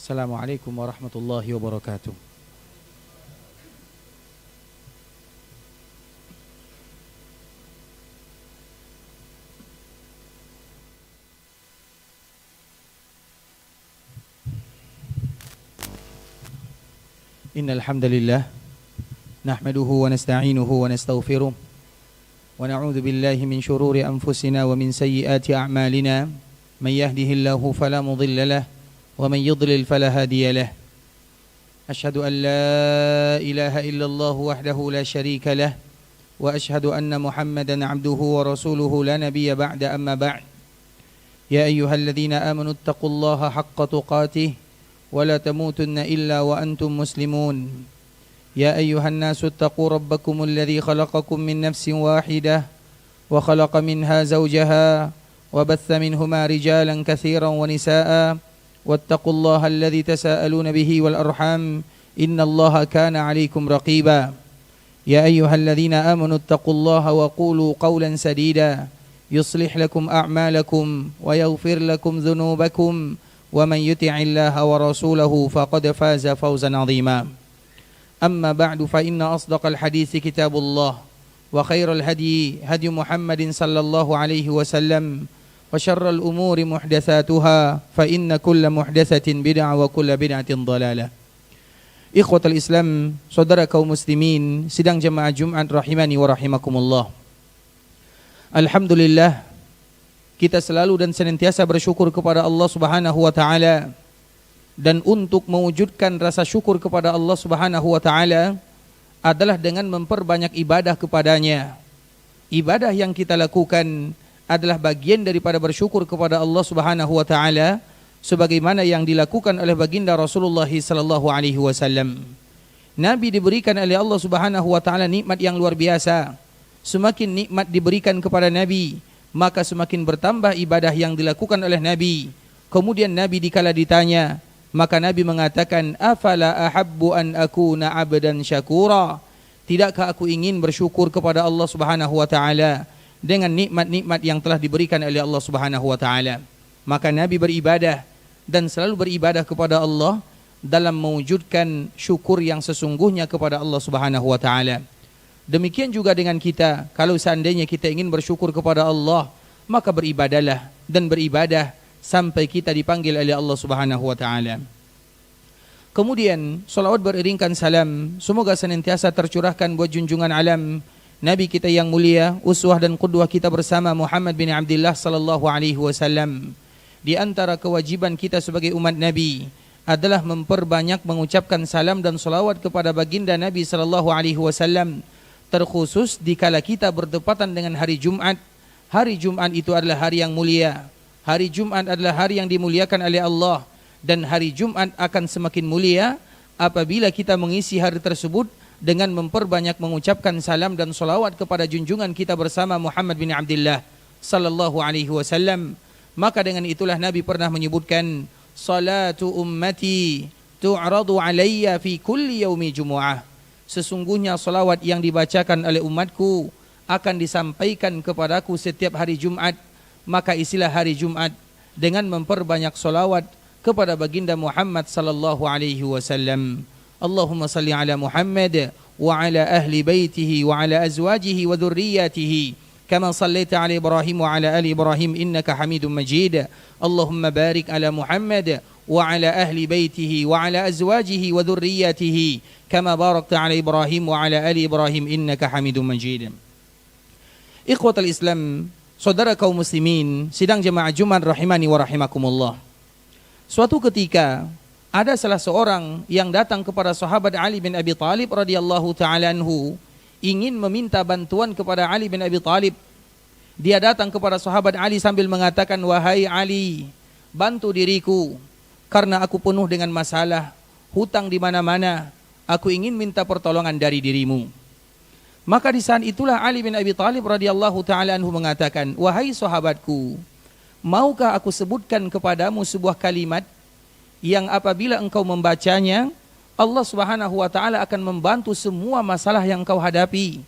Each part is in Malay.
Assalamualaikum warahmatullahi wabarakatuh. Innal hamdalillah nahmaduhu wa nasta'inuhu wa nastaghfiruh wa na'udzu billahi min shururi anfusina wa min sayyiati a'malina may yahdihillahu fala mudilla lahu ومن يضلل فلا هادي له أشهد أن لا إله إلا الله وحده لا شريك له وأشهد أن محمدا عبده ورسوله لا نبي بعد أما بعد يا أيها الذين آمنوا اتقوا الله حق تقاته ولا تموتن إلا وأنتم مسلمون يا أيها الناس اتقوا ربكم الذي خلقكم من نفس واحدة وخلق منها زوجها وبث منهما رجالا كثيرا ونساء واتقوا الله الذي تساءلون به والأرحام إن الله كان عليكم رقيبا يا أيها الذين آمنوا اتقوا الله وقولوا قولا سديدا يصلح لكم أعمالكم ويغفر لكم ذنوبكم ومن يطع الله ورسوله فقد فاز فوزا عظيما أما بعد فإن أصدق الحديث كتاب الله وخير الهدي هدي محمد صلى الله عليه وسلم وشر الأمور محدثاتها فإن كل محدثة بدعة وكل بدعة ضلالة. Ikhwatal Islam, saudara kaum muslimin, sidang jemaah Jumat rahimani wa rahimakumullah. Alhamdulillah, kita selalu dan senantiasa bersyukur kepada Allah Subhanahu wa taala, dan untuk mewujudkan rasa syukur kepada Allah Subhanahu wa taala adalah dengan memperbanyak ibadah kepadanya. Ibadah yang kita lakukan adalah bagian daripada bersyukur kepada Allah Subhanahu wa taala sebagaimana yang dilakukan oleh baginda Rasulullah sallallahu alaihi wasallam. Nabi diberikan oleh Allah Subhanahu wa taala nikmat yang luar biasa. Semakin nikmat diberikan kepada Nabi, maka semakin bertambah ibadah yang dilakukan oleh Nabi. Kemudian Nabi dikala ditanya, maka Nabi mengatakan, afala ahabbu an akuna abdan syakura. Tidakkah aku ingin bersyukur kepada Allah Subhanahu wa taala dengan nikmat-nikmat yang telah diberikan oleh Allah Subhanahu wa taala. Maka Nabi beribadah dan selalu beribadah kepada Allah dalam mewujudkan syukur yang sesungguhnya kepada Allah Subhanahu wa taala. Demikian juga dengan kita, kalau seandainya kita ingin bersyukur kepada Allah, maka beribadahlah dan beribadah sampai kita dipanggil oleh Allah Subhanahu wa taala. Kemudian salawat beriringkan salam semoga senantiasa tercurahkan buat junjungan alam Nabi kita yang mulia, uswah dan qudwah kita bersama Muhammad bin Abdullah sallallahu alaihi wasallam. Di antara kewajiban kita sebagai umat Nabi adalah memperbanyak mengucapkan salam dan salawat kepada baginda Nabi sallallahu alaihi wasallam, terkhusus dikala kita bertepatan dengan hari Jumat. Hari Jumat itu adalah hari yang mulia. Hari Jumat adalah hari yang dimuliakan oleh Allah, dan hari Jumat akan semakin mulia apabila kita mengisi hari tersebut dengan memperbanyak mengucapkan salam dan salawat kepada junjungan kita bersama Muhammad bin Abdullah sallallahu alaihi wasallam. Maka dengan itulah Nabi pernah menyebutkan, salatu ummati tu'radu alayya fi kulli yaumi jumu'ah. Sesungguhnya salawat yang dibacakan oleh umatku akan disampaikan kepadaku setiap hari Jumat. Maka isilah hari Jumat dengan memperbanyak salawat kepada baginda Muhammad sallallahu alaihi wasallam. Allahumma salli ala Muhammad wa ala ahli baitihi wa ala azwajihi wa dhurriyyatihi kama sallaita ala Ibrahim wa ala ali Ibrahim innaka Hamidum Majid. Allahumma barik ala Muhammad wa ala ahli baitihi wa ala azwajihi wa dhurriyyatihi kama barakta ala Ibrahim wa ala ali Ibrahim innaka Hamidum Majid. Ikhwatal Islam, saudara kaum muslimin, sidang jemaah Jumat rahimani wa rahimakumullah. Suatu ketika ada salah seorang yang datang kepada sahabat Ali bin Abi Thalib radhiyallahu ta'ala anhu, ingin meminta bantuan kepada Ali bin Abi Thalib. Dia datang kepada sahabat Ali sambil mengatakan, wahai Ali, bantu diriku karena aku penuh dengan masalah, hutang di mana-mana, aku ingin minta pertolongan dari dirimu. Maka di saat itulah Ali bin Abi Thalib radhiyallahu ta'ala anhu mengatakan, wahai sahabatku, maukah aku sebutkan kepadamu sebuah kalimat yang apabila engkau membacanya, Allah Subhanahu wa taala akan membantu semua masalah yang engkau hadapi,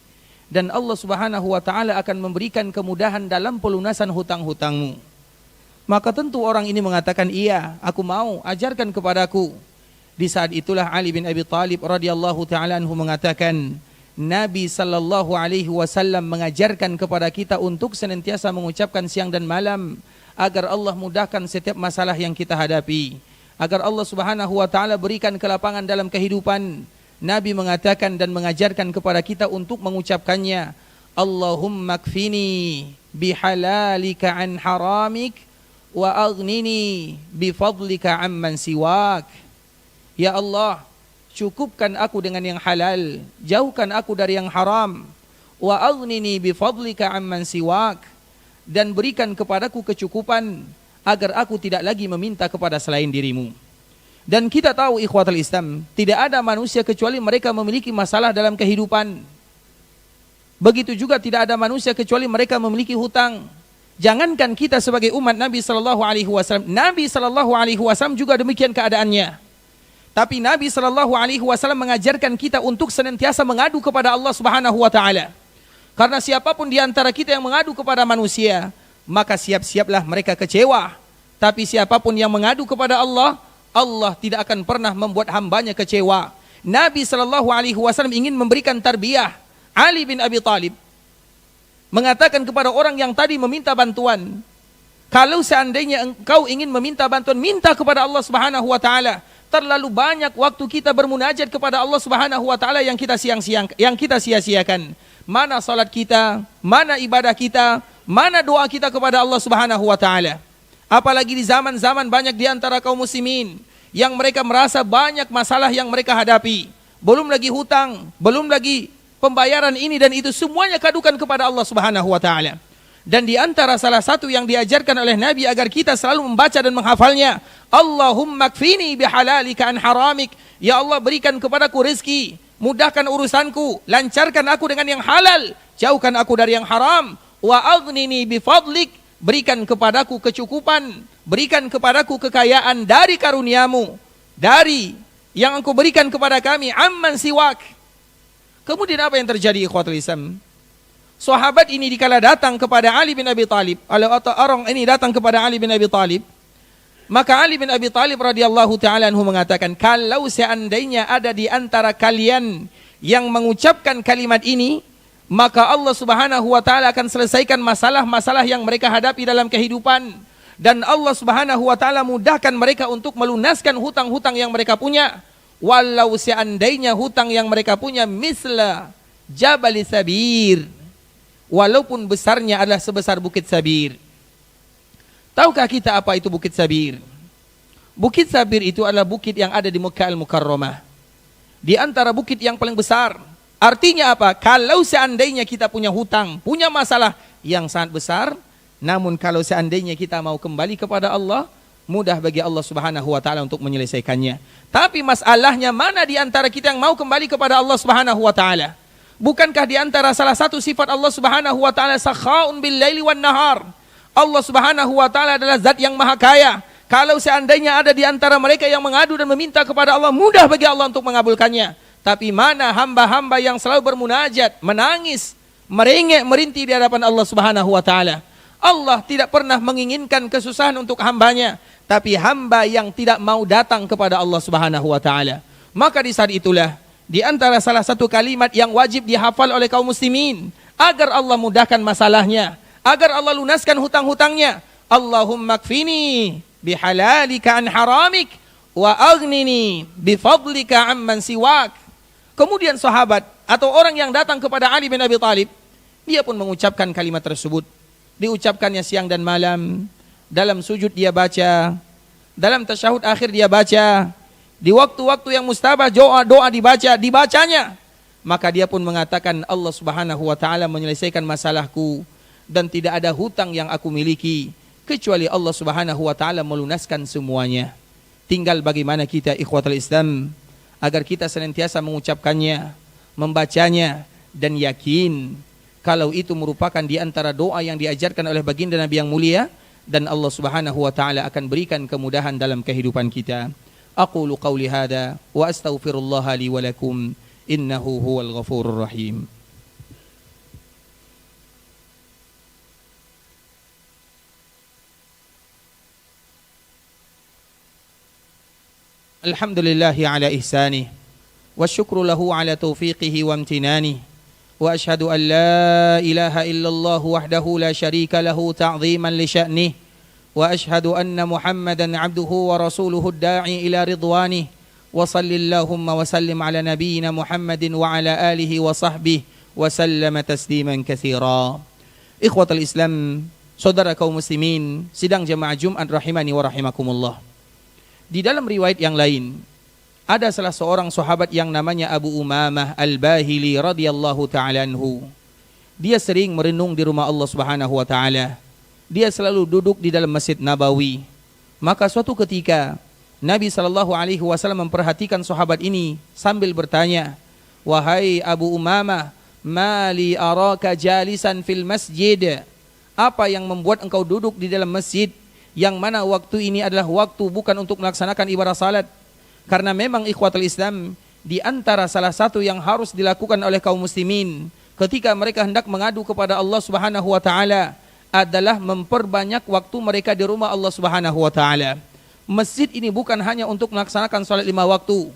dan Allah Subhanahu wa taala akan memberikan kemudahan dalam pelunasan hutang-hutangmu. Maka tentu orang ini mengatakan, iya, aku mau, ajarkan kepadaku. Di saat itulah Ali bin Abi Thalib radhiyallahu taala anhu mengatakan, Nabi sallallahu alaihi wasallam mengajarkan kepada kita untuk senantiasa mengucapkan siang dan malam agar Allah mudahkan setiap masalah yang kita hadapi, agar Allah Subhanahu wa taala berikan kelapangan dalam kehidupan. Nabi mengatakan dan mengajarkan kepada kita untuk mengucapkannya, Allahumma kfini bihalalika an haramik wa aghnini bifadlika amman siwak. Ya Allah, cukupkan aku dengan yang halal, jauhkan aku dari yang haram. Wa aghnini bifadlika amman siwak, dan berikan kepadaku kecukupan agar aku tidak lagi meminta kepada selain dirimu. Dan kita tahu ikhwatul Islam, tidak ada manusia kecuali mereka memiliki masalah dalam kehidupan. Begitu juga tidak ada manusia kecuali mereka memiliki hutang. Jangankan kita sebagai umat Nabi sallallahu alaihi wasallam, Nabi sallallahu alaihi wasallam juga demikian keadaannya. Tapi Nabi sallallahu alaihi wasallam mengajarkan kita untuk senantiasa mengadu kepada Allah Subhanahu wa taala. Karena siapapun di antara kita yang mengadu kepada manusia, maka siap-siaplah mereka kecewa. Tapi siapapun yang mengadu kepada Allah, Allah tidak akan pernah membuat hambanya kecewa. Nabi sallallahu alaihi wasallam ingin memberikan tarbiyah. Ali bin Abi Thalib mengatakan kepada orang yang tadi meminta bantuan, kalau seandainya engkau ingin meminta bantuan, minta kepada Allah Subhanahu wa taala. Terlalu banyak waktu kita bermunajat kepada Allah Subhanahu wa taala yang kita sia-siakan. Mana salat kita, mana ibadah kita, mana doa kita kepada Allah Subhanahu wa taala. Apalagi di zaman-zaman banyak di antara kaum muslimin yang mereka merasa banyak masalah yang mereka hadapi. Belum lagi hutang, belum lagi pembayaran ini dan itu, semuanya kadukan kepada Allah Subhanahu wa taala. Dan di antara salah satu yang diajarkan oleh Nabi agar kita selalu membaca dan menghafalnya, Allahumma kfini bihalalika an haramik. Ya Allah, berikan kepadaku rezeki, mudahkan urusanku, lancarkan aku dengan yang halal, jauhkan aku dari yang haram. Wa aghnini bifadlik, berikan kepadaku kecukupan, berikan kepadaku kekayaan dari karuniamu, dari yang engkau berikan kepada kami, amman siwak. Kemudian apa yang terjadi ikhwatul Islam? Sahabat ini dikala datang kepada Ali bin Abi Thalib, atau orang ini datang kepada Ali bin Abi Thalib, maka Ali bin Abi Thalib radhiyallahu taala anhu mengatakan, kalau seandainya ada di antara kalian yang mengucapkan kalimat ini, maka Allah Subhanahu wa taala akan selesaikan masalah-masalah yang mereka hadapi dalam kehidupan, dan Allah Subhanahu wa taala mudahkan mereka untuk melunaskan hutang-hutang yang mereka punya. Walau seandainya hutang yang mereka punya misla Jabal Sabir, walaupun besarnya adalah sebesar Bukit Sabir. Tahukah kita apa itu Bukit Sabir? Bukit Sabir itu adalah bukit yang ada di Mekah Al-Mukarramah, di antara bukit yang paling besar. Artinya apa? Kalau seandainya kita punya hutang, punya masalah yang sangat besar, namun kalau seandainya kita mau kembali kepada Allah, mudah bagi Allah Subhanahu wa taala untuk menyelesaikannya. Tapi masalahnya, mana di antara kita yang mau kembali kepada Allah Subhanahu wa taala? Bukankah di antara salah satu sifat Allah Subhanahu wa taala sakhaun bil laili wan nahar? Allah Subhanahu wa taala adalah zat yang maha kaya. Kalau seandainya ada di antara mereka yang mengadu dan meminta kepada Allah, mudah bagi Allah untuk mengabulkannya. Tapi mana hamba-hamba yang selalu bermunajat, menangis, merengek, merintih di hadapan Allah Subhanahu wa taala? Allah tidak pernah menginginkan kesusahan untuk hambanya, tapi hamba yang tidak mau datang kepada Allah Subhanahu wa taala. Maka di saat itulah, di antara salah satu kalimat yang wajib dihafal oleh kaum muslimin agar Allah mudahkan masalahnya, agar Allah lunaskan hutang-hutangnya, Allahumma kfini bihalalika an haramik wa aghnini bifadlika amman siwak. Kemudian sahabat atau orang yang datang kepada Ali bin Abi Thalib, dia pun mengucapkan kalimat tersebut. Diucapkannya siang dan malam, dalam sujud dia baca, dalam tasyahud akhir dia baca, di waktu-waktu yang mustabah doa dibacanya. Maka dia pun mengatakan, Allah Subhanahu wa taala menyelesaikan masalahku dan tidak ada hutang yang aku miliki kecuali Allah Subhanahu wa taala melunaskan semuanya. Tinggal bagaimana kita ikhwatul Islam agar kita senantiasa mengucapkannya, membacanya, dan yakin kalau itu merupakan di antara doa yang diajarkan oleh baginda Nabi yang mulia, dan Allah Subhanahu wa taala akan berikan kemudahan dalam kehidupan kita. Aqulu qawli hadza wa astaghfirullah li wa lakum innahu huwal ghafurur rahim. alhamdulillahi ala ihsanih, wa syukru lahu ala taufiqihi wa amtinanih, wa ashhadu an la ilaha illallah wahdahu la syarika lahu ta'ziman li sya'nih, wa ashhadu anna Muhammadan abduhu wa rasuluhu ad-da'i ila ridwanih, wa sallillahumma wa sallim ala nabiyyina Muhammadin wa ala alihi wa sahbihi wa sallama tasliman katsira. Ikhwatal Islam, saudara kaum muslimin, sidang jemaah Jumat rahimani wa rahimakumullah. Di dalam riwayat yang lain, ada salah seorang sahabat yang namanya Abu Umamah Al-Bahili radhiyallahu ta'ala anhu. Dia sering merenung di rumah Allah Subhanahu wa ta'ala. Dia selalu duduk di dalam Masjid Nabawi. Maka suatu ketika Nabi SAW memperhatikan sahabat ini sambil bertanya, "Wahai Abu Umamah, mali araka jalisan fil masjid?" Apa yang membuat engkau duduk di dalam masjid, yang mana waktu ini adalah waktu bukan untuk melaksanakan ibadah salat? Karena memang ikhwatul Islam, di antara salah satu yang harus dilakukan oleh kaum muslimin ketika mereka hendak mengadu kepada Allah Subhanahu wa taala adalah memperbanyak waktu mereka di rumah Allah Subhanahu wa taala. Masjid ini bukan hanya untuk melaksanakan salat 5 waktu.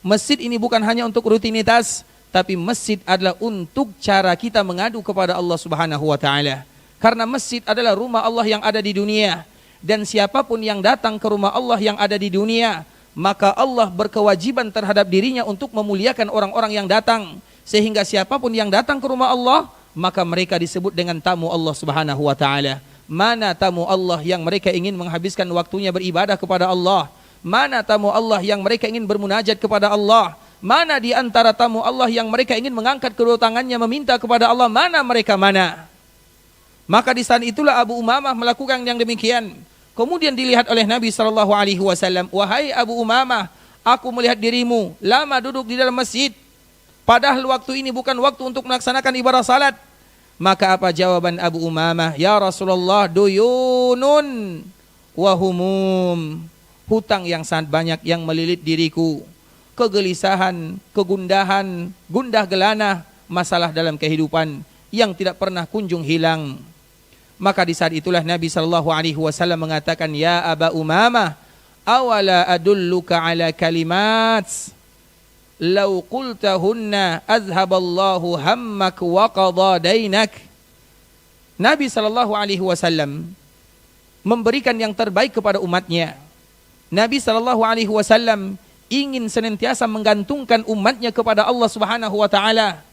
Masjid ini bukan hanya untuk rutinitas, tapi masjid adalah untuk cara kita mengadu kepada Allah Subhanahu wa taala. Karena masjid adalah rumah Allah yang ada di dunia, dan siapapun yang datang ke rumah Allah yang ada di dunia, maka Allah berkewajiban terhadap dirinya untuk memuliakan orang-orang yang datang. Sehingga siapapun yang datang ke rumah Allah, maka mereka disebut dengan tamu Allah Subhanahu wa taala. Mana tamu Allah yang mereka ingin menghabiskan waktunya beribadah kepada Allah? Mana tamu Allah yang mereka ingin bermunajat kepada Allah? Mana di antara tamu Allah yang mereka ingin mengangkat kedua tangannya meminta kepada Allah? Mana mereka mana? Maka di saat itulah Abu Umamah melakukan yang demikian. Kemudian dilihat oleh Nabi SAW, "Wahai Abu Umamah, aku melihat dirimu lama duduk di dalam masjid, padahal waktu ini bukan waktu untuk melaksanakan ibadah salat." Maka apa jawaban Abu Umamah? "Ya Rasulullah, duyunun wa humum." Hutang yang sangat banyak yang melilit diriku. Kegelisahan, kegundahan, gundah gelana, masalah dalam kehidupan yang tidak pernah kunjung hilang. Maka di saat itulah Nabi SAW mengatakan, "Ya Aba Umamah, awala adulluka ala kalimat law qultahunna azhaballahu hammak wa qadha dainak." Nabi SAW memberikan yang terbaik kepada umatnya. Nabi SAW ingin senantiasa menggantungkan umatnya kepada Allah Subhanahu wa taala.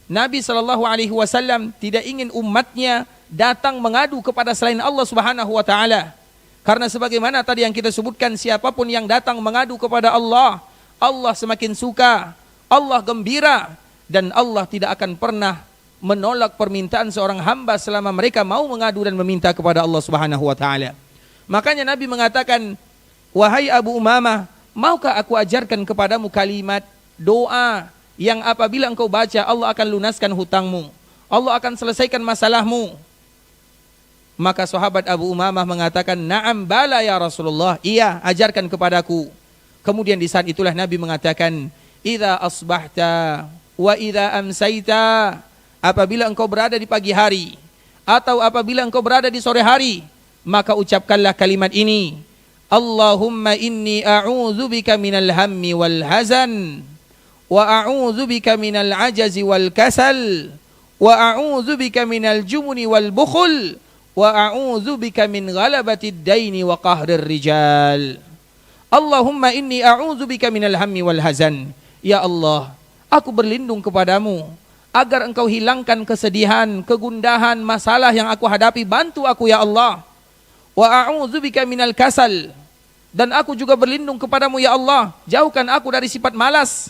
Nabi SAW tidak ingin umatnya datang mengadu kepada selain Allah Subhanahu wa taala. Karena sebagaimana tadi yang kita sebutkan, siapapun yang datang mengadu kepada Allah, Allah semakin suka, Allah gembira, dan Allah tidak akan pernah menolak permintaan seorang hamba selama mereka mau mengadu dan meminta kepada Allah Subhanahu wa taala. Makanya Nabi mengatakan, "Wahai Abu Umamah, maukah aku ajarkan kepadamu kalimat doa yang apabila engkau baca, Allah akan lunaskan hutangmu, Allah akan selesaikan masalahmu?" Maka sahabat Abu Umamah mengatakan, "Na'am bala ya Rasulullah." Iya, ajarkan kepadaku. Kemudian di saat itulah Nabi mengatakan, "Idza asbahta wa idza amsaita." Apabila engkau berada di pagi hari atau apabila engkau berada di sore hari, maka ucapkanlah kalimat ini, "Allahumma inni a'udzubika minal hammi wal hazan, wa a'udzubika minal ajazi wal kasal, wa a'udzubika minal jumuni wal bukhul, wa a'udzubika min ghalabatid daini wa qahrir rijal." Allahumma inni a'udzubika minal hammi wal hazan. Ya Allah, aku berlindung kepadamu agar engkau hilangkan kesedihan, kegundahan, masalah yang aku hadapi. Bantu aku ya Allah. Wa a'udzubika minal kasal. Dan aku juga berlindung kepadamu ya Allah, jauhkan aku dari sifat malas.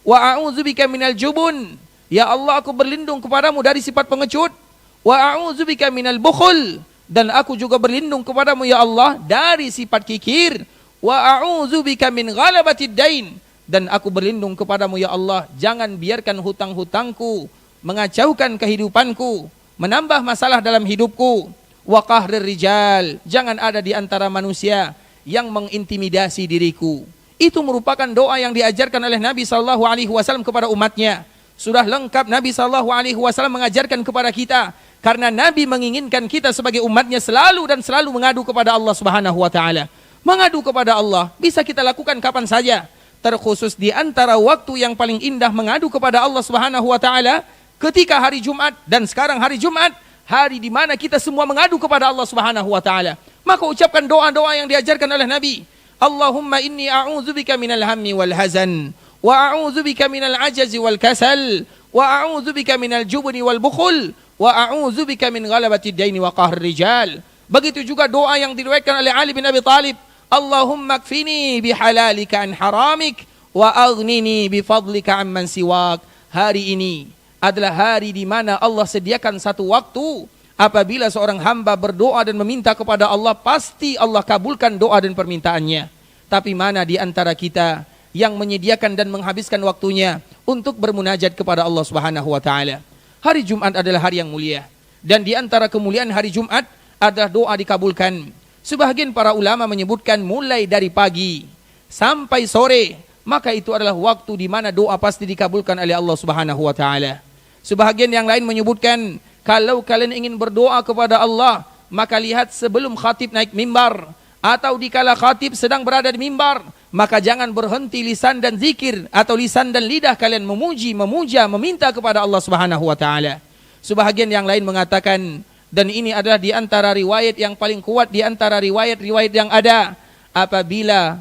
Wa a'udzubika minal jubun. Ya Allah, aku berlindung kepadamu dari sifat pengecut. Wa a'udzubika minal bukhul. Dan aku juga berlindung kepadamu ya Allah dari sifat kikir. Wa a'udzubika min ghalabatid dain. Dan aku berlindung kepadamu ya Allah, jangan biarkan hutang-hutangku mengacaukan kehidupanku, menambah masalah dalam hidupku. Wa qahrir rijal, jangan ada di antara manusia yang mengintimidasi diriku. Itu merupakan doa yang diajarkan oleh Nabi SAW kepada umatnya. Sudah lengkap Nabi SAW mengajarkan kepada kita, karena Nabi menginginkan kita sebagai umatnya selalu dan selalu mengadu kepada Allah Subhanahu wa taala. Mengadu kepada Allah bisa kita lakukan kapan saja. Terkhusus di antara waktu yang paling indah mengadu kepada Allah Subhanahu wa taala ketika hari Jumat, dan sekarang hari Jumat, hari di mana kita semua mengadu kepada Allah Subhanahu wa taala. Maka ucapkan doa-doa yang diajarkan oleh Nabi. Allahumma inni a'udzubika minal hammi wal hazan wa a'udzubika minal ajazi wal kasal wa a'udzubika minal jubni wal bukhul wa a'udzubika min ghalabati daini wa qahri rijal. Begitu juga doa yang diriwayatkan oleh Ali bin Abi Thalib. Allahumma kfini bihalalika an haramik wa aghnini bifadlika amman siwak. Hari ini adalah hari di mana Allah sediakan satu waktu apabila seorang hamba berdoa dan meminta kepada Allah, pasti Allah kabulkan doa dan permintaannya. Tapi mana di antara kita yang menyediakan dan menghabiskan waktunya untuk bermunajat kepada Allah Subhanahu wa taala? Hari Jumat adalah hari yang mulia, dan di antara kemuliaan hari Jumat adalah doa dikabulkan. Sebahagian para ulama menyebutkan mulai dari pagi sampai sore, maka itu adalah waktu di mana doa pasti dikabulkan oleh Allah Subhanahu wa taala. Sebahagian yang lain menyebutkan, kalau kalian ingin berdoa kepada Allah, maka lihat sebelum khatib naik mimbar atau dikala khatib sedang berada di mimbar, maka jangan berhenti lisan dan zikir atau lisan dan lidah kalian memuji, memuja, meminta kepada Allah Subhanahu wa taala. Sebahagian yang lain mengatakan, dan ini adalah di antara riwayat yang paling kuat di antara riwayat-riwayat yang ada, apabila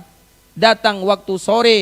datang waktu sore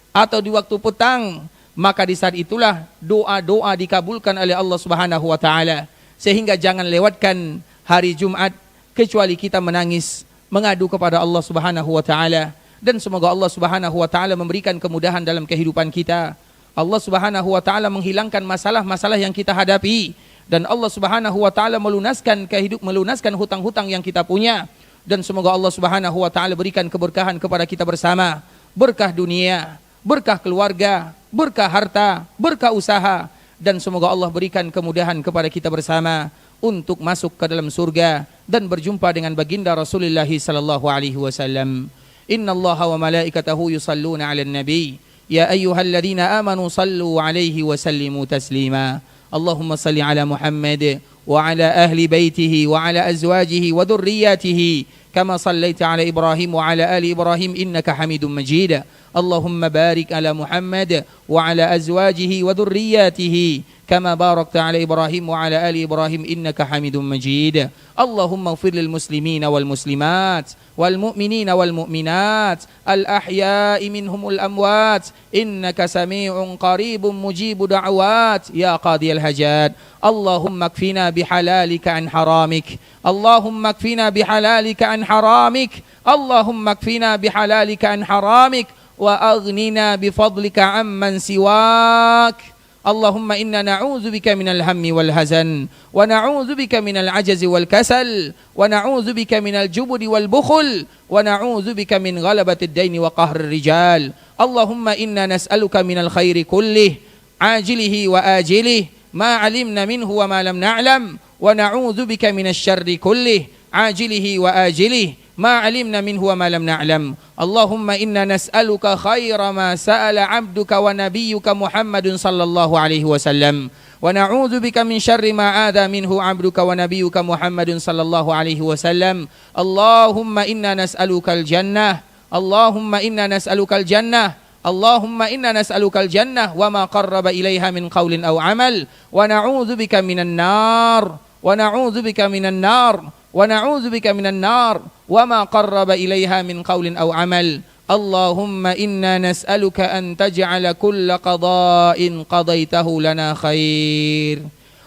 atau di waktu petang, maka di saat itulah doa-doa dikabulkan oleh Allah Subhanahu wa taala. Sehingga jangan lewatkan hari Jumat kecuali kita menangis, mengadu kepada Allah Subhanahu wa taala, dan semoga Allah Subhanahu wa taala memberikan kemudahan dalam kehidupan kita. Allah Subhanahu wa taala menghilangkan masalah-masalah yang kita hadapi, dan Allah Subhanahu wa taala melunaskan hutang-hutang yang kita punya, dan semoga Allah Subhanahu wa taala berikan keberkahan kepada kita bersama, berkah dunia, berkah keluarga, berkah harta, berkah usaha, dan semoga Allah berikan kemudahan kepada kita bersama untuk masuk ke dalam surga dan berjumpa dengan baginda Rasulullah sallallahu alaihi wasallam. Innallaha wa malaikatahu yusalluna 'alan nabi ya ayyuhalladzina amanu sallu 'alaihi wa sallimu taslima. Allahumma salli 'ala Muhammad wa 'ala ahli baitihi wa 'ala azwajihi wa dhurriyyatihi kama sallaita 'ala Ibrahim wa 'ala ali Ibrahim innaka Hamidum Majid. Allahumma barik 'ala Muhammad wa 'ala azwajihi wa dhurriyyatihi kama barakta 'ala Ibrahim wa 'ala ali Ibrahim innaka Hamidum Majid. Allahumma ighfir lil muslimina wal muslimat wal mu'minina wal mu'minat al ahya'i minhumul amwat innaka sami'un qaribun mujibu da'awat ya qadiyal hajat. Allahumma kfina bihalalika an haramik. Allahumma kfina bihalalika an haramik. Allahumma kfina bihalalika an haramik wa aghnina bifadlika amman siwak. Allahumma inna na'udzubika minal hammi wal hazan wa na'udzubika minal ajazi wal kasal wa na'udzubika minal jubni wal bukhul wa na'udzubika min ghalabatid daini wa qahrir rijal. Allahumma inna nas'aluka minal khairi kullih ajilihi wa ajilih ma 'alimna minhu wa ma lam na'lam wa na'udzubika minasy syarri kullih ajilihi wa ajilih ma 'alimna minhu wa ma lam na'lam. Allahumma inna nas'aluka khaira ma sa'ala 'abduka wa nabiyyuka Muhammadun sallallahu alaihi wasallam wa na'udzubika min syarri ma 'adha minhu 'abduka wa nabiyyuka Muhammadun sallallahu alaihi wasallam. Allahumma inna nas'alukal jannah. Allahumma inna nas'alukal jannah. Allahumma inna nas'alukal jannah wa ma qarraba ilaiha min qaulin aw 'amal wa na'udzubika minan nar wa na'udzubika minan nar wa na'udzubika minan nar wa ma qarraba ilaiha min qaulin aw 'amal. Allahumma inna nas'aluka an taj'ala kulla qada'in qadaitahu lana khair.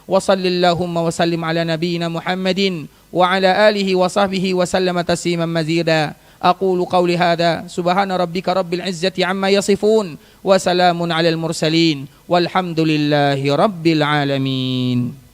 Wa sallallahu wa sallim ala nabiyyina Muhammadin wa ala alihi wa sahbihi wa sallama tasliman mazida. أقول قولي هذا سبحان ربك رب العزة عما يصفون وسلام على المرسلين والحمد لله رب العالمين.